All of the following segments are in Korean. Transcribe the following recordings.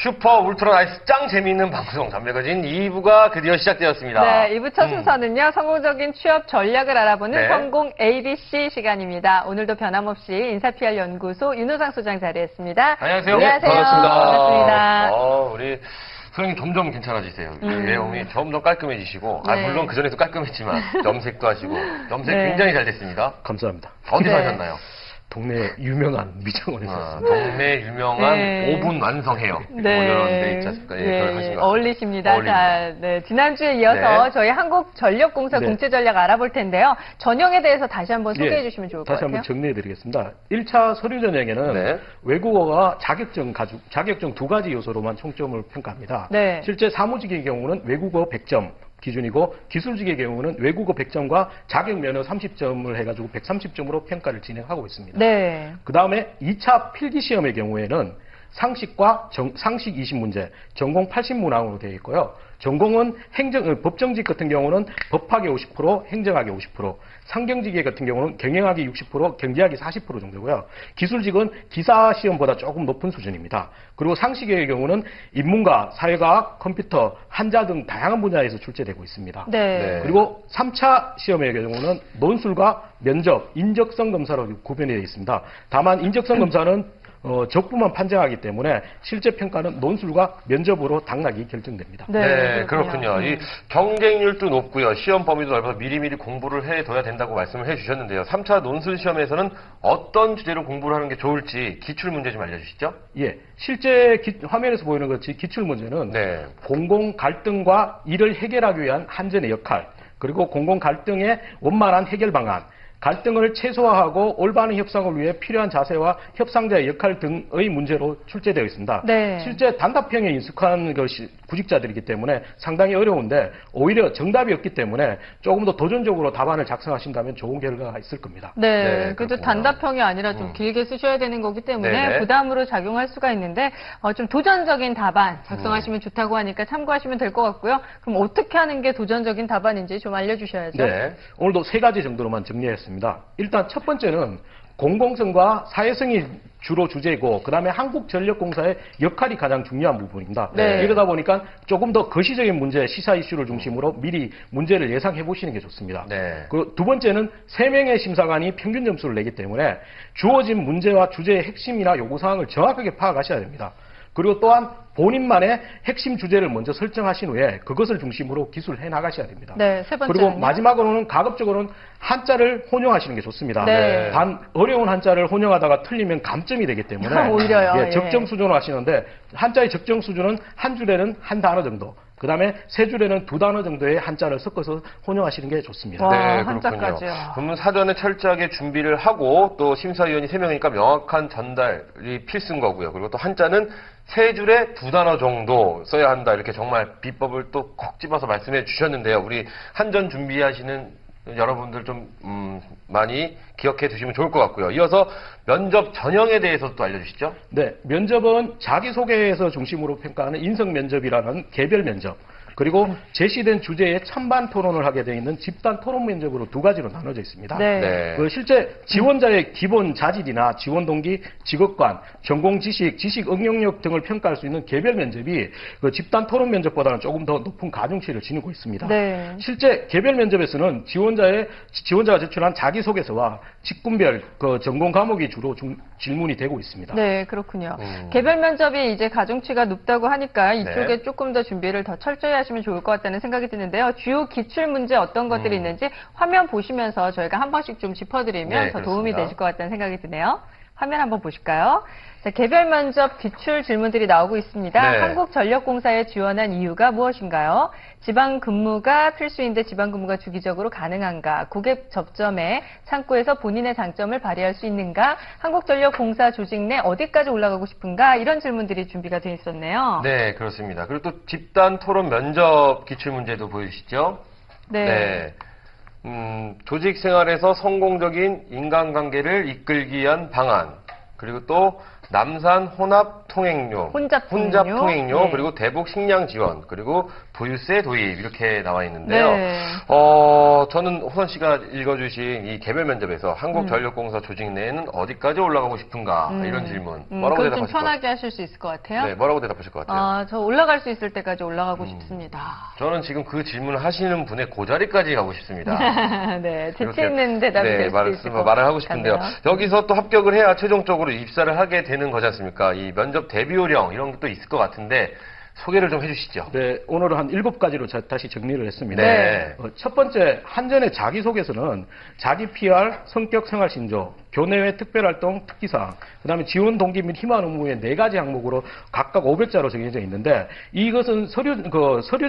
슈퍼 울트라 나이스 짱 재미있는 방송 전매거진 2부가 드디어 시작되었습니다. 네, 2부 첫 순서는요. 성공적인 취업 전략을 알아보는 네. 성공 ABC 시간입니다. 오늘도 변함없이 인사PR연구소 윤호상 소장 자리했습니다. 안녕하세요. 안녕하세요. 반갑습니다. 반갑습니다. 우리 소장님 점점 괜찮아지세요. 외형이 점점 깔끔해지시고, 네. 물론 그전에도 깔끔했지만 염색도 하시고 염색 네. 굉장히 잘 됐습니다. 감사합니다. 어디서 네. 하셨나요? 동네 유명한 미장원에서 했습니다. 동네 유명한 네. 5분 완성해요. 네. 뭐 이런 데 있지 않습니까? 예, 그걸 하신 것 어울리십니다. 어울립니다. 자, 네, 지난주에 이어서 네. 저희 한국전력공사 네. 공채 전략 알아볼 텐데요. 전형에 대해서 다시 한번 소개해 예, 주시면 좋을 것 다시 같아요. 한번 정리해드리겠습니다. 1차 서류 전형에는 네. 외국어와 자격증 두 가지 요소로만 총점을 평가합니다. 네. 실제 사무직의 경우는 외국어 100점 기준이고 기술직의 경우는 외국어 100점과 자격 면허 30점을 해가지고 130점으로 평가를 진행하고 있습니다. 네. 그 다음에 2차 필기시험의 경우에는 상식과 상식 20문제, 전공 80문항으로 되어 있고요. 전공은 법정직 같은 경우는 법학의 50%, 행정학의 50%, 상경직의 같은 경우는 경영학이 60%, 경제학이 40% 정도고요. 기술직은 기사시험보다 조금 높은 수준입니다. 그리고 상식의 경우는 인문과, 사회과학, 컴퓨터, 한자 등 다양한 분야에서 출제되고 있습니다. 네. 네. 그리고 3차 시험의 경우는 논술과 면접, 인적성 검사로 구별되어 있습니다. 다만 인적성 검사는 적부만 판정하기 때문에 실제 평가는 논술과 면접으로 당락이 결정됩니다. 네, 그렇군요. 이 경쟁률도 높고요. 시험 범위도 넓어서 미리미리 공부를 해둬야 된다고 말씀을 해주셨는데요. 3차 논술 시험에서는 어떤 주제로 공부를 하는 게 좋을지 기출 문제 좀 알려주시죠. 예, 실제 화면에서 보이는 것이 기출 문제는 네. 공공 갈등과 이를 해결하기 위한 한전의 역할, 그리고 공공 갈등의 원만한 해결 방안, 갈등을 최소화하고 올바른 협상을 위해 필요한 자세와 협상자의 역할 등의 문제로 출제되어 있습니다. 네. 실제 단답형에 익숙한 것이 구직자들이기 때문에 상당히 어려운데 오히려 정답이 없기 때문에 조금 더 도전적으로 답안을 작성하신다면 좋은 결과가 있을 겁니다. 네, 네, 그래도 그렇군요. 단답형이 아니라 좀 길게 쓰셔야 되는 거기 때문에 네네. 부담으로 작용할 수가 있는데 좀 도전적인 답안 작성하시면 좋다고 하니까 참고하시면 될 것 같고요. 그럼 어떻게 하는 게 도전적인 답안인지 좀 알려주셔야죠. 네. 오늘도 세 가지 정도로만 정리했습니다. 일단 첫 번째는 공공성과 사회성이 주로 주제고 그 다음에 한국전력공사의 역할이 가장 중요한 부분입니다. 네. 이러다 보니까 조금 더 거시적인 문제, 시사 이슈를 중심으로 미리 문제를 예상해 보시는 게 좋습니다. 네. 그리고 두 번째는 3명의 심사관이 평균 점수를 내기 때문에 주어진 문제와 주제의 핵심이나 요구사항을 정확하게 파악하셔야 됩니다. 그리고 또한 본인만의 핵심 주제를 먼저 설정하신 후에 그것을 중심으로 기술해 나가셔야 됩니다. 네, 세 번째는요? 그리고 마지막으로는 가급적으로는 한자를 혼용하시는 게 좋습니다. 네. 단 어려운 한자를 혼용하다가 틀리면 감점이 되기 때문에 오히려요. 예. 적정 수준으로 하시는데 한자의 적정 수준은 한 줄에는 한 단어 정도, 그 다음에 세 줄에는 두 단어 정도의 한자를 섞어서 혼용하시는 게 좋습니다. 와, 네, 한자까지요. 그렇군요. 그러면 사전에 철저하게 준비를 하고 또 심사위원이 3명이니까 명확한 전달이 필수인 거고요. 그리고 또 한자는 세 줄에 두 단어 정도 써야 한다. 이렇게 정말 비법을 또 콕 집어서 말씀해 주셨는데요. 우리 한전 준비하시는 여러분들 좀 많이 기억해 두시면 좋을 것 같고요. 이어서 면접 전형에 대해서 또 알려주시죠. 네, 면접은 자기소개에서 중심으로 평가하는 인성면접이라는 개별 면접, 그리고 제시된 주제에 찬반 토론을 하게 되어 있는 집단 토론 면접으로 두 가지로 나눠져 있습니다. 네. 네. 그 실제 지원자의 기본 자질이나 지원 동기, 직업관, 전공 지식, 지식 응용력 등을 평가할 수 있는 개별 면접이 그 집단 토론 면접보다는 조금 더 높은 가중치를 지니고 있습니다. 네. 실제 개별 면접에서는 지원자가 제출한 자기소개서와 직군별 그 전공 과목이 주로 질문이 되고 있습니다. 네, 그렇군요. 개별 면접이 이제 가중치가 높다고 하니까 이쪽에 네. 조금 더 준비를 더 철저히 하시면 좋을 것 같다는 생각이 드는데요. 주요 기출 문제 어떤 것들이 있는지 화면 보시면서 저희가 한 번씩 좀 짚어드리면 네, 더 도움이 그렇습니다. 되실 것 같다는 생각이 드네요. 화면 한번 보실까요? 자, 개별 면접 기출 질문들이 나오고 있습니다. 네. 한국전력공사에 지원한 이유가 무엇인가요? 지방 근무가 필수인데 지방 근무가 주기적으로 가능한가? 고객 접점에 창구에서 본인의 장점을 발휘할 수 있는가? 한국전력공사 조직 내 어디까지 올라가고 싶은가? 이런 질문들이 준비가 되어 있었네요. 네, 그렇습니다. 그리고 또 집단 토론 면접 기출 문제도 보이시죠? 네. 조직 생활에서 성공적인 인간관계를 이끌기 위한 방안, 그리고 또 남산 혼합 통행료, 혼잡 통행료. 네. 그리고 대북 식량 지원, 그리고 부유세 도입 이렇게 나와 있는데요. 네. 저는 호선 씨가 읽어주신 이 개별 면접에서 한국전력공사 조직 내에는 어디까지 올라가고 싶은가 이런 질문 뭐라고 그걸 좀 대답하실 것 같아요? 편하게 하실 수 있을 것 같아요. 네, 뭐라고 대답하실 것 같아요? 아, 저 올라갈 수 있을 때까지 올라가고 싶습니다. 저는 지금 그 질문을 하시는 분의 그 자리까지 가고 싶습니다. 네, 재치 이렇게, 있는 대답이 될 수도 있을 것 말을 하고 싶은데요. 같네요. 여기서 또 합격을 해야 최종적으로 입사를 하게 되는 거지 않습니까? 이 면접 대비 요령 이런 것도 있을 것 같은데 소개를 좀 해주시죠. 네, 오늘은 한 7가지로 다시 정리를 했습니다. 네. 첫 번째, 한전의 자기소개서는 자기 PR, 성격 생활 신조, 교내외 특별활동 특기사항, 그 다음에 지원 동기 및 희망 의무의 4가지 항목으로 각각 500자로 정해져 있는데 이것은 서류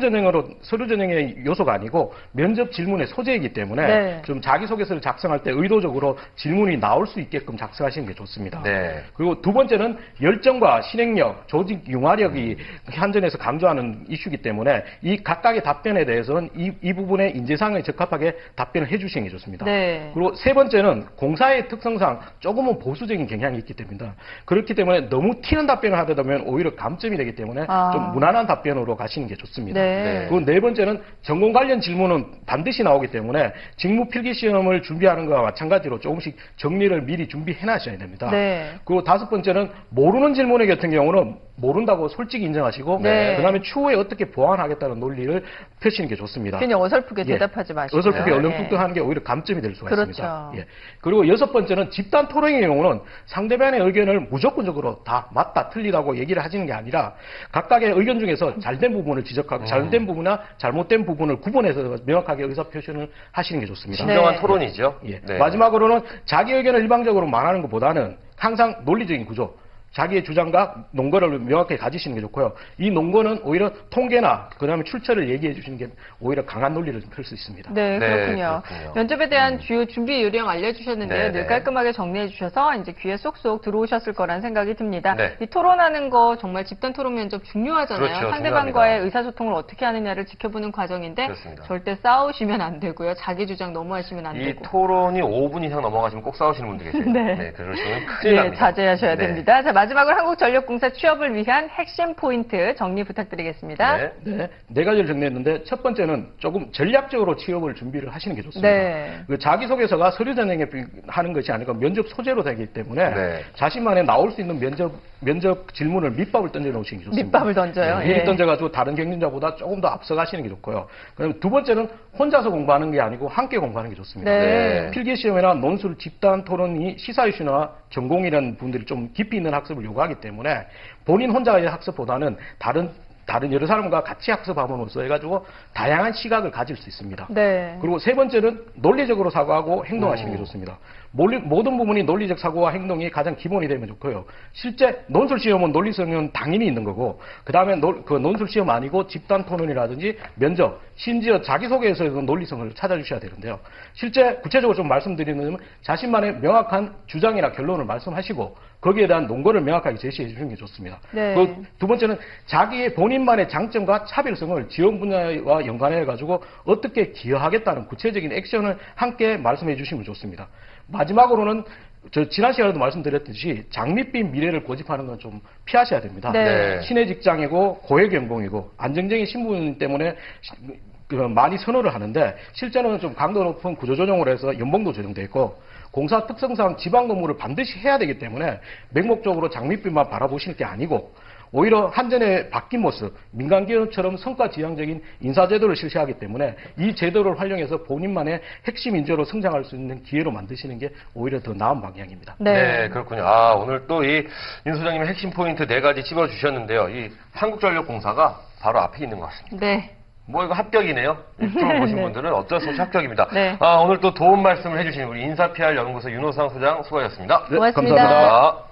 전형의 요소가 아니고 면접 질문의 소재이기 때문에 네. 좀 자기소개서를 작성할 때 의도적으로 질문이 나올 수 있게끔 작성하시는 게 좋습니다. 네. 그리고 두 번째는 열정과 실행력, 조직 융화력이 한전에서 강조하는 이슈이기 때문에 이 각각의 답변에 대해서는 이 부분의 인재상에 적합하게 답변을 해주시는 게 좋습니다. 네. 그리고 세 번째는 공사의 특성상 조금은 보수적인 경향이 있기 때문입니다. 그렇기 때문에 너무 튀는 답변을 하다 보면 오히려 감점이 되기 때문에 좀 무난한 답변으로 가시는 게 좋습니다. 네. 그리고 네 번째는 전공 관련 질문은 반드시 나오기 때문에 직무 필기 시험을 준비하는 것과 마찬가지로 조금씩 정리를 미리 준비해 놔셔야 됩니다. 네. 그리고 다섯 번째는 모르는 질문의 같은 경우는 모른다고 솔직히 인정하시고 네. 그다음에 추후에 어떻게 보완하겠다는 논리를 펴시는 게 좋습니다. 괜히 어설프게 예. 대답하지 마시고요. 어설프게 예. 얼렁뚱땅하는 게 오히려 감점이 될 수가 그렇죠. 있습니다. 예. 그리고 여섯 번째는 집단 토론의 경우는 상대방의 의견을 무조건적으로 다 맞다 틀리다고 얘기를 하시는 게 아니라 각각의 의견 중에서 잘된 부분을 지적하고 잘된 부분이나 잘못된 부분을 구분해서 명확하게 의사 표현을 하시는 게 좋습니다. 진정한 네. 토론이죠. 예. 네. 마지막으로는 자기 의견을 일방적으로 말하는 것보다는 항상 논리적인 구조, 자기의 주장과 논거를 명확하게 가지시는 게 좋고요. 이 논거는 오히려 통계나 그다음에 출처를 얘기해 주시는 게 오히려 강한 논리를 펼 수 있습니다. 네, 네, 그렇군요. 그렇군요. 면접에 대한 주요 준비 요령 알려주셨는데요. 네, 늘 네. 깔끔하게 정리해 주셔서 이제 귀에 쏙쏙 들어오셨을 거란 생각이 듭니다. 네. 이 토론하는 거 정말 집단 토론 면접 중요하잖아요. 그렇죠, 상대방과의 중요합니다. 의사소통을 어떻게 하느냐를 지켜보는 과정인데 그렇습니다. 절대 싸우시면 안 되고요. 자기 주장 너무 하시면 안 이 되고. 토론이 5분 이상 넘어가시면 꼭 싸우시는 분들 계세요. 네. 그러시면 큰일 네, 납니다. 자제하셔야 네. 됩니다. 자, 마지막으로 한국전력공사 취업을 위한 핵심 포인트 정리 부탁드리겠습니다. 네. 네 가지를 정리했는데 첫 번째는 조금 전략적으로 취업을 준비를 하시는 게 좋습니다. 네. 그 자기소개서가 서류 전형에 하는 것이 아니고 면접 소재로 되기 때문에 네. 자신만의 나올 수 있는 면접 질문을 밑밥을 던져 놓으시는 게 좋습니다. 밑밥을 던져요? 미리 예. 던져가지고 다른 경쟁자보다 조금 더 앞서가시는 게 좋고요. 그다음에 두 번째는 혼자서 공부하는 게 아니고 함께 공부하는 게 좋습니다. 네. 필기시험이나 논술, 집단 토론이 시사 이슈나 전공이라는 분들이 좀 깊이 있는 학습을 요구하기 때문에 본인 혼자의 학습보다는 다른 여러 사람과 같이 학습함으로써 해가지고 다양한 시각을 가질 수 있습니다. 네. 그리고 세 번째는 논리적으로 사고하고 행동하시는 게 좋습니다. 모든 부분이 논리적 사고와 행동이 가장 기본이 되면 좋고요. 실제 논술 시험은 논리성은 당연히 있는 거고, 그 다음에 그 논술 시험 아니고 집단 토론이라든지 면접, 심지어 자기소개에서도 논리성을 찾아주셔야 되는데요. 실제 구체적으로 좀 말씀드리면 자신만의 명확한 주장이나 결론을 말씀하시고 거기에 대한 논거를 명확하게 제시해 주시는 게 좋습니다. 네. 두 번째는 자기의 본인만의 장점과 차별성을 지원 분야와 연관해 가지고 어떻게 기여하겠다는 구체적인 액션을 함께 말씀해 주시면 좋습니다. 마지막으로는 지난 시간에도 말씀드렸듯이 장밋빛 미래를 고집하는 건 좀 피하셔야 됩니다. 네. 신의 직장이고 고액 연봉이고 안정적인 신분 때문에 많이 선호를 하는데 실제로는 좀 강도 높은 구조조정을 해서 연봉도 조정돼 있고 공사 특성상 지방 근무를 반드시 해야 되기 때문에 맹목적으로 장밋빛만 바라보시는 게 아니고 오히려 한전의 바뀐 모습, 민간기업처럼 성과 지향적인 인사제도를 실시하기 때문에 이 제도를 활용해서 본인만의 핵심 인재로 성장할 수 있는 기회로 만드시는 게 오히려 더 나은 방향입니다. 네, 그렇군요. 오늘 또 이 윤 소장님의 핵심 포인트 4가지 찝어주셨는데요. 이 한국전력공사가 바로 앞에 있는 것 같습니다. 네. 뭐 이거 합격이네요. 이 프로 보신 네. 분들은 어쩔 수 없이 합격입니다. 네. 오늘 또 도움 말씀을 해주신 우리 인사 PR 연구소 윤호상 소장 수고하셨습니다. 네, 고맙습니다. 감사합니다. 감사합니다.